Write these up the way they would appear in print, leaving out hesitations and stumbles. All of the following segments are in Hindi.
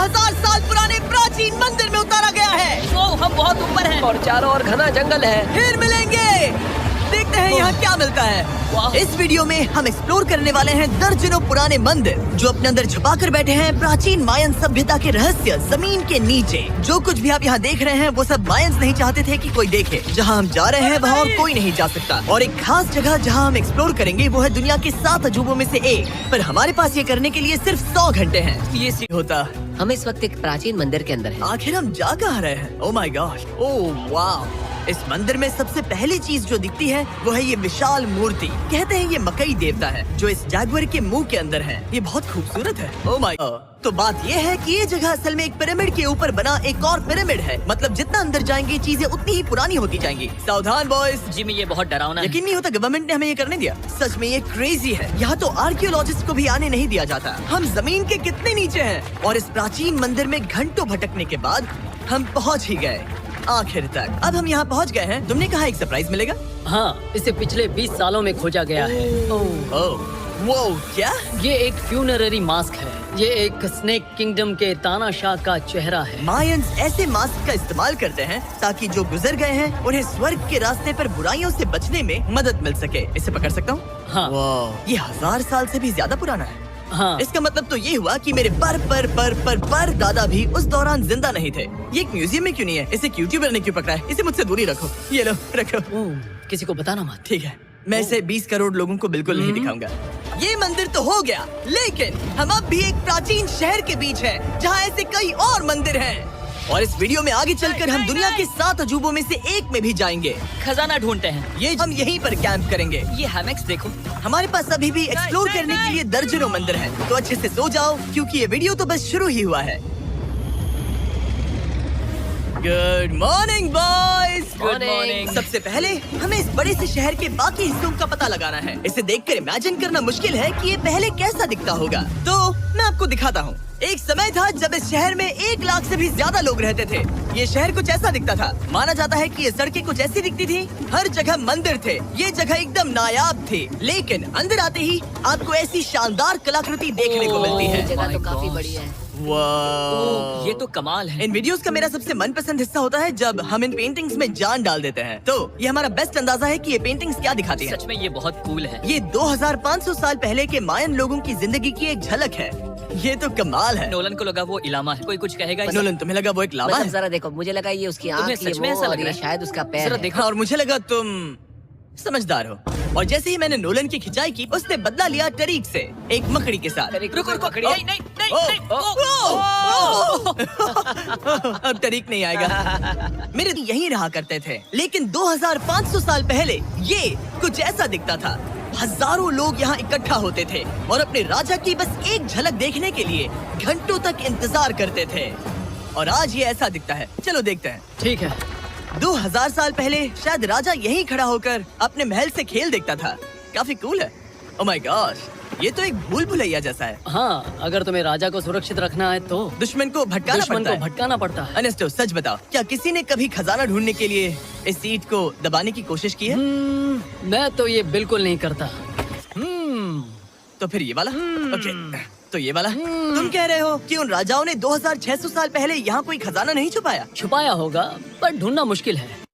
2000 साल पुराने प्राचीन मंदिर में उतारा गया है। तो हम बहुत ऊपर हैं और चारों ओर घना जंगल है। फिर मिलेंगे, देखते हैं यहाँ क्या मिलता है। इस वीडियो में हम एक्सप्लोर करने वाले हैं दर्जनों पुराने मंदिर जो अपने अंदर छुपा कर बैठे हैं प्राचीन मायन सभ्यता के रहस्य जमीन के नीचे। जो कुछ भी आप यहाँ देख रहे हैं वो सब मायंस नहीं चाहते थे कि कोई देखे। जहाँ हम जा रहे हैं वहाँ और कोई नहीं जा सकता। और एक खास जगह जहाँ हम एक्सप्लोर करेंगे वो है दुनिया के 7 अजूबों में से एक। पर हमारे पास ये करने के लिए सिर्फ 100 घंटे हैं। ये होता हम इस वक्त एक प्राचीन मंदिर के अंदर हैं। आखिर हम जा कहाँ रहे हैं? ओह माय गॉड, ओह वाह। इस मंदिर में सबसे पहली चीज जो दिखती है वो है ये विशाल मूर्ति। कहते हैं ये मकई देवता है जो इस जैगुआर के मुंह के अंदर है। ये बहुत खूबसूरत है। Oh my God. तो बात ये है कि ये जगह असल में एक पिरामिड के ऊपर बना एक और पिरामिड है। मतलब जितना अंदर जाएंगे चीजें उतनी ही पुरानी होती जाएंगी। सावधान बॉयज। जिमी, ये बहुत डरावना है। यकीन नहीं होता गवर्नमेंट ने हमें ये करने दिया। सच में ये क्रेजी है। यहाँ तो आर्कियोलॉजिस्ट को भी आने नहीं दिया जाता। हम जमीन के कितने नीचे हैं और इस प्राचीन मंदिर में घंटों भटकने के बाद हम पहुँच ही गए आखिर तक। अब हम यहाँ पहुँच गए हैं। तुमने कहा एक सरप्राइज मिलेगा? हाँ, इसे पिछले 20 सालों में खोजा गया है। वो क्या? ये एक फ्यूनररी मास्क है। ये एक स्नेक किंगडम के तानाशाह का चेहरा है। मायंस ऐसे मास्क का इस्तेमाल करते हैं ताकि जो गुजर गए हैं उन्हें स्वर्ग के रास्ते पर बुराइयों से बचने में मदद मिल सके। इसे पकड़ सकता हूँ? हाँ। ये 1000 साल से भी ज्यादा पुराना है। हाँ। इसका मतलब तो ये हुआ कि मेरे पर दादा भी उस दौरान जिंदा नहीं थे। ये एक म्यूजियम में क्यों नहीं है? इसे यूट्यूबर ने क्यों पकड़ा है? इसे मुझसे दूरी रखो। ये लो रखो। किसी को बताना मत। ठीक है, मैं इसे 20 करोड़ लोगों को बिल्कुल नहीं दिखाऊंगा। ये मंदिर तो हो गया, लेकिन हम अब भी एक प्राचीन शहर के बीच हैं, जहाँ ऐसे कई और मंदिर हैं। और इस वीडियो में आगे चलकर हम दुनिया के 7 अजूबों में से एक में भी जाएंगे। खजाना ढूंढते हैं। ये हम यहीं पर कैंप करेंगे। ये हैमेक्स देखो। हमारे पास अभी भी एक्सप्लोर करने के लिए दर्जनों मंदिर हैं। तो अच्छे से सो जाओ क्योंकि ये वीडियो तो बस शुरू ही हुआ है। Good morning boys. Good morning. सबसे पहले हमें इस बड़े से शहर के बाकी हिस्सों का पता लगाना है। इसे देखकर इमेजिन करना मुश्किल है कि ये पहले कैसा दिखता होगा। तो मैं आपको दिखाता हूँ। एक समय था जब इस शहर में 1 लाख से भी ज्यादा लोग रहते थे। ये शहर कुछ ऐसा दिखता था। माना जाता है कि ये सड़कें कुछ ऐसी दिखती थी। हर जगह मंदिर थे। ये जगह एकदम नायाब थी। लेकिन अंदर आते ही आपको ऐसी शानदार कलाकृति देखने को मिलती है। जगह तो काफी बड़ी है। वाह, ये तो कमाल है। इन वीडियोस का मेरा सबसे मनपसंद हिस्सा होता है जब हम इन पेंटिंग्स में जान डाल देते हैं। तो ये हमारा बेस्ट अंदाजा है कि ये पेंटिंग्स क्या दिखाती हैं। सच में ये बहुत कूल है। ये 2500 साल पहले के मायन लोगों की जिंदगी की एक झलक है। ये तो कमाल है। नोलन को लगा वो इलामा है। कोई कुछ कहेगा? नोलन, तुम्हें लगा वो एक लावा मतलब है? जरा देखो, मुझे लगा ये उसकी तुम्हें आँख, ये सच में मुंह ऐसा और लग रहा ये है? शायद उसका पैर जरा है। देखो। और मुझे लगा तुम समझदार हो। और जैसे ही मैंने नोलन की खिंचाई की, उसने बदला लिया टरीक से, एक मकड़ी के साथ। रुको रुको। पकड़ी। नहीं नहीं नहीं नहीं। अब टरीक नहीं आएगा। मेरे यहीं रहा करते थे, लेकिन 2500 साल पहले ये कुछ ऐसा दिखता था। हजारों लोग यहाँ इकट्ठा होते थे और अपने राजा की बस एक झलक देखने के लिए घंटों तक इंतजार करते थे। और आज ये ऐसा दिखता है। चलो देखते हैं। ठीक है। 2000 साल पहले शायद राजा यहीं खड़ा होकर अपने महल से खेल देखता था। काफी कूल है। ओह माय गॉड, ये तो एक भूल भुलैया जैसा है। हाँ, अगर तुम्हें राजा को सुरक्षित रखना है तो दुश्मन को भटकाना पड़ता है। अनेस्टो, सच बताओ, क्या किसी ने कभी खजाना ढूंढने के लिए इस सीट को दबाने की कोशिश की है? मैं तो ये बिल्कुल नहीं करता। तो फिर ये वाला? ओके, तो ये वाला? तुम कह रहे हो कि उन राजाओं ने 2600 साल पहले यहाँ कोई खजाना नहीं छुपाया? छुपाया होगा, पर ढूंढना मुश्किल है।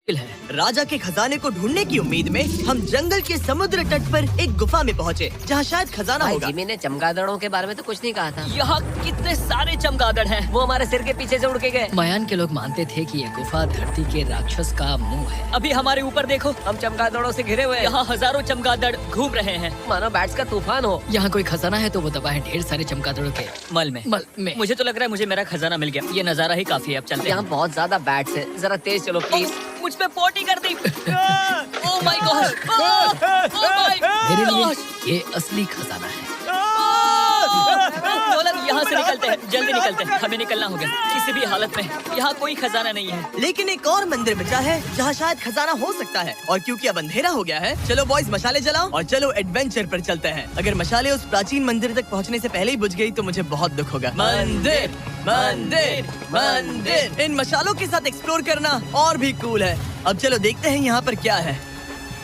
है। राजा के खजाने को ढूंढने की उम्मीद में हम जंगल के समुद्र तट पर एक गुफा में पहुँचे, जहाँ शायद खजाना भाई होगा। जिमी ने चमगादड़ों के बारे में तो कुछ नहीं कहा था। यहाँ कितने सारे चमगादड़ हैं। वो हमारे सिर के पीछे से उड़ के गए। मायान के लोग मानते थे कि ये गुफा धरती के राक्षस का मुंह है। अभी हमारे ऊपर देखो, हम चमगादड़ों से घिरे हुए हैं। यहाँ हजारों चमगादड़ घूम रहे हैं। मानो बैट्स का तूफान हो। यहाँ कोई खजाना है तो वो दबा है ढेर सारे चमगादड़ों के मल में। मुझे तो लग रहा है मुझे मेरा खजाना मिल गया। ये नजारा ही काफी है। अब चलते हैं। यहाँ बहुत ज्यादा बैट्स है। जरा तेज चलो प्लीज। मुझ पे पोटी कर दी। ओह माय गॉड, मेरे लिए ये असली खजाना है। नोलन यहाँ से निकलते हैं, जल्दी निकलते हैं, हमें निकलना होगा किसी भी हालत में। यहाँ कोई खजाना नहीं है। लेकिन एक और मंदिर बचा है जहाँ शायद खजाना हो सकता है, और क्योंकि अब अंधेरा हो गया है, चलो बॉयज मशाले जलाओ और चलो एडवेंचर पर चलते हैं। अगर मशाले उस प्राचीन मंदिर तक पहुँचने से पहले ही बुझ गई तो मुझे बहुत दुख होगा। मंदिर मंदिर मंदिर, इन मशालों के साथ एक्सप्लोर करना और भी कूल है। अब चलो देखते हैं यहाँ पर क्या है।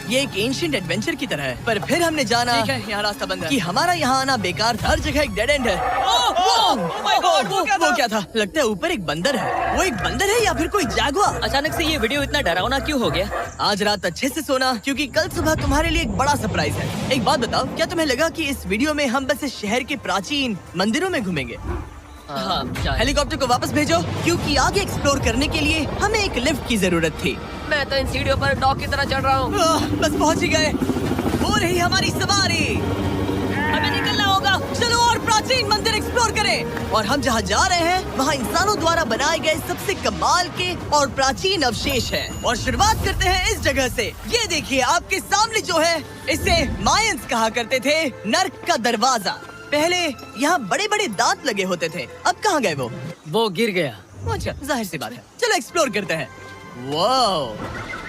ये एक एंशिएंट एडवेंचर की तरह है, पर फिर हमने जाना ठीक है, यहाँ रास्ता बंद है। कि हमारा यहाँ आना बेकार था। हर जगह एक डेड एंड है। वो क्या था? लगता है ऊपर एक बंदर है। वो एक बंदर है या फिर कोई जागुआर? अचानक से ये वीडियो इतना डरावना क्यों हो गया? आज रात अच्छे से सोना, क्योंकि कल सुबह तुम्हारे लिए एक बड़ा सरप्राइज है। एक बात बताओ, क्या तुम्हें लगा कि इस वीडियो में हम बस इस शहर के प्राचीन मंदिरों में घूमेंगे? हाँ, शायद। हेलीकॉप्टर को वापस भेजो, क्योंकि आगे एक्सप्लोर करने के लिए हमें एक लिफ्ट की जरूरत थी। मैं तो इन सीढ़ियों पर डॉग की तरह चढ़ रहा हूँ। बस पहुंच ही गए। हो रही हमारी सवारी, हमें निकलना होगा। चलो और प्राचीन मंदिर एक्सप्लोर करें। और हम जहाँ जा रहे हैं वहाँ इंसानों द्वारा बनाए गए सबसे कमाल के और प्राचीन अवशेष हैं। और शुरुआत करते हैं इस जगह से। ये देखिए आपके सामने जो है, इसे मायंस कहा करते थे, नर्क का दरवाजा। पहले यहाँ बड़े बड़े दांत लगे होते थे, अब कहाँ गए वो गिर गया। अच्छा, जाहिर सी बात है। चलो एक्सप्लोर करते हैं। वाओ,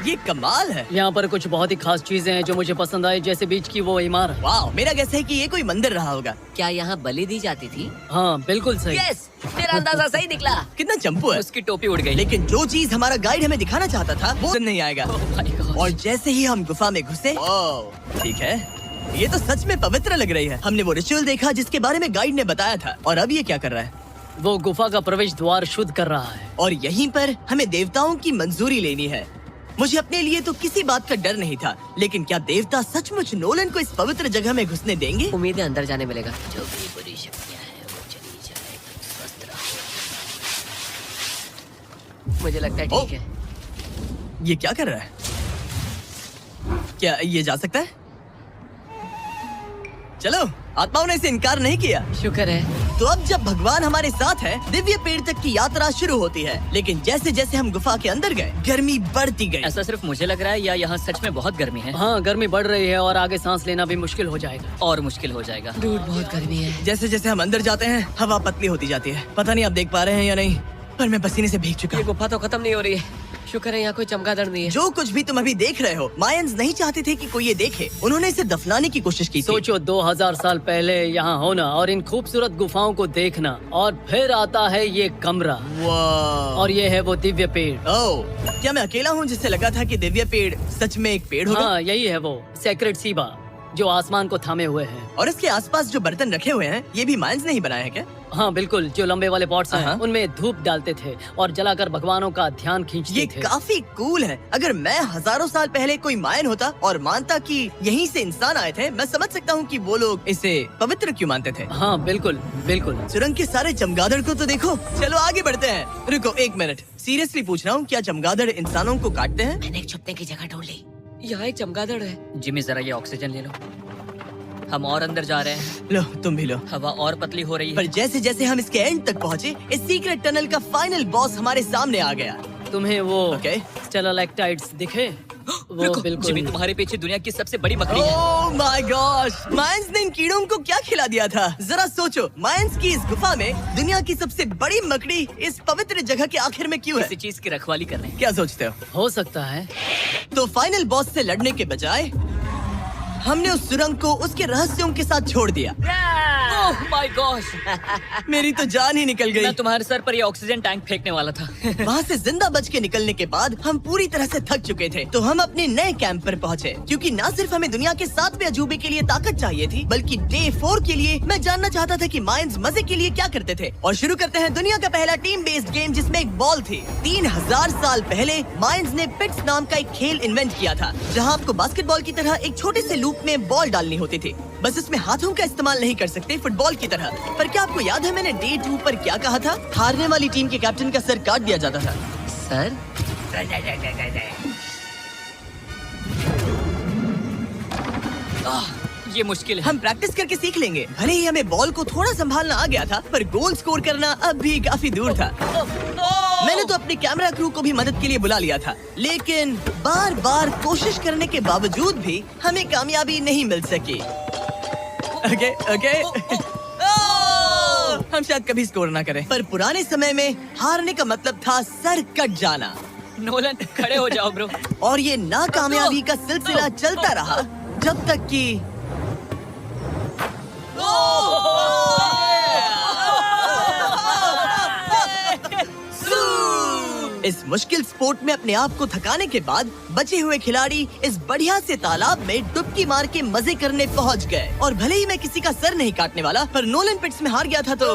ये कमाल है। यहाँ पर कुछ बहुत ही खास चीजें हैं जो मुझे पसंद आई, जैसे बीच की वो इमारत। वाओ, मेरा गैस है कि ये कोई मंदिर रहा होगा। क्या यहाँ बलि दी जाती थी? हाँ बिल्कुल सही। यस, मेरा अंदाजा सही निकला। कितना चंपू है। उसकी टोपी उड़ गई। लेकिन जो चीज हमारा गाइड हमें दिखाना चाहता था वो नहीं आएगा। Oh my God। और जैसे ही हम गुफा में घुसे, ठीक है, ये तो सच में पवित्र लग रही है। हमने वो रिचुअल देखा जिसके बारे में गाइड ने बताया था। और अब ये क्या कर रहा है? वो गुफा का प्रवेश द्वार शुद्ध कर रहा है। और यहीं पर हमें देवताओं की मंजूरी लेनी है। मुझे अपने लिए तो किसी बात का डर नहीं था, लेकिन क्या देवता सचमुच नोलन को इस पवित्र जगह में घुसने देंगे? उम्मीद है अंदर जाने मिलेगा। जो भी बुरी शक्तियाँ हैं वो चली जाए, स्वस्थ रहो। मुझे लगता है ठीक है। ये क्या कर रहा है? क्या ये जा सकता है? चलो, आत्माओं ने इसे इनकार नहीं किया। शुक्र है। तो अब जब भगवान हमारे साथ है, दिव्य पेड़ तक की यात्रा शुरू होती है। लेकिन जैसे जैसे हम गुफा के अंदर गए, गर्मी बढ़ती गई। ऐसा सिर्फ मुझे लग रहा है या यहाँ सच में बहुत गर्मी है? हाँ, गर्मी बढ़ रही है और आगे सांस लेना भी मुश्किल हो जाएगा। और मुश्किल हो जाएगा। दूर बहुत गर्मी है। जैसे जैसे हम अंदर जाते हैं, हवा पतली होती जाती है। पता नहीं आप देख पा रहे हैं या नहीं, पर मैं पसीने से भीग चुका ये हूँ। गुफा तो खत्म नहीं हो रही है। शुक्र है यहाँ कोई चमगादड़ नहीं है। जो कुछ भी तुम अभी देख रहे हो, मायंस नहीं चाहते थे कि कोई ये देखे। उन्होंने इसे दफनाने की कोशिश की थी। सोचो 2000 साल पहले यहाँ होना और इन खूबसूरत गुफाओं को देखना, और फिर आता है ये कमरा, वाह। और ये है वो दिव्य पेड़। ओह, क्या मैं अकेला हूँ जिससे लगा था कि दिव्य पेड़ सच में एक पेड़ होगा? हाँ, यही है वो सेक्रेड सीबा जो आसमान को थामे हुए हैं। और इसके आसपास जो बर्तन रखे हुए हैं, ये भी मायंस ने ही बनाए हैं क्या? हाँ बिल्कुल, जो लंबे वाले पॉट्स हैं, हाँ। उनमें धूप डालते थे और जलाकर भगवानों का ध्यान खींचते ये थे। काफी कूल है। अगर मैं हजारों साल पहले कोई मायन होता और मानता कि यहीं से इंसान आए थे, मैं समझ सकता हूँ कि वो लोग इसे पवित्र क्यों मानते थे। हाँ बिल्कुल बिल्कुल। सुरंग के सारे चमगादड़ को तो देखो। चलो आगे बढ़ते हैं। रुको एक मिनट, सीरियसली पूछ रहा हूँ, क्या चमगादड़ इंसानों को काटते हैं? मैंने एक छुपने की जगह ढूंढ ली। यहाँ एक चमगादड़ है। जिमी जरा ये ऑक्सीजन ले लो। हम और अंदर जा रहे हैं। लो तुम भी लो। हवा और पतली हो रही पर है। जैसे जैसे हम इसके एंड तक पहुँचे, इस सीक्रेट टनल का फाइनल बॉस हमारे सामने आ गया। तुम्हें वो ओके। स्टेलाक्टाइट्स दिखे? वो रुको, बिल्कुल। जिमी तुम्हारे पीछे दुनिया की सबसे बड़ी मकड़ी है। ओह माय गॉश, मायंस ने इन कीड़ों को क्या खिला दिया था? जरा सोचो, मायंस की इस गुफा में दुनिया की सबसे बड़ी मकड़ी इस पवित्र जगह के आखिर में क्यों है? किसी चीज की रखवाली कर रहे हैं। क्या सोचते हो? हो सकता है। तो फाइनल बॉस से लड़ने के बजाय हमने उस सुरंग को उसके रहस्यों के साथ छोड़ दिया। ओह माय गॉश, मेरी तो जान ही निकल गई। मैं तुम्हारे सर पर ये ऑक्सीजन टैंक फेंकने वाला था। वहाँ से जिंदा बच के निकलने के बाद हम पूरी तरह से थक चुके थे, तो हम अपने नए कैंप पर पहुँचे। क्योंकि न सिर्फ हमें दुनिया के 7वें अजूबे के लिए ताकत चाहिए थी, बल्कि डे 4 के लिए मैं जानना चाहता था कि मायंस मजे के लिए क्या करते थे। और शुरू करते हैं दुनिया का पहला टीम बेस्ड गेम, जिसमें एक बॉल थी। 3000 साल पहले मायंस ने पिट्स नाम का एक खेल इन्वेंट किया था, जहाँ आपको बास्केटबॉल की तरह एक छोटे से लूप में बॉल डालनी होती थी। बस इसमें हाथों का इस्तेमाल नहीं कर सकते, फुटबॉल की तरह। पर क्या आपको याद है मैंने डे 2 पर क्या कहा था? हारने वाली टीम के कैप्टन का सर काट दिया जाता था। सर? ये मुश्किल है। हम प्रैक्टिस करके सीख लेंगे। भले ही हमें बॉल को थोड़ा संभालना आ गया था, पर गोल स्कोर करना अब भी काफी दूर था। मैंने तो अपने कैमरा क्रू को भी मदद के लिए बुला लिया था, लेकिन बार बार कोशिश करने के बावजूद भी हमें कामयाबी नहीं मिल सकी। Okay okay. हम शायद कभी स्कोर ना करें, पर पुराने समय में हारने का मतलब था सर कट जाना। नोलन खड़े हो जाओ ब्रो। और ये नाकामयाबी का सिलसिला चलता रहा जब तक कि इस मुश्किल स्पोर्ट में अपने आप को थकाने के बाद बचे हुए खिलाड़ी इस बढ़िया से तालाब में डुबकी मार के मजे करने पहुंच गए। और भले ही मैं किसी का सर नहीं काटने वाला, पर नोलन पिट्स में हार गया था तो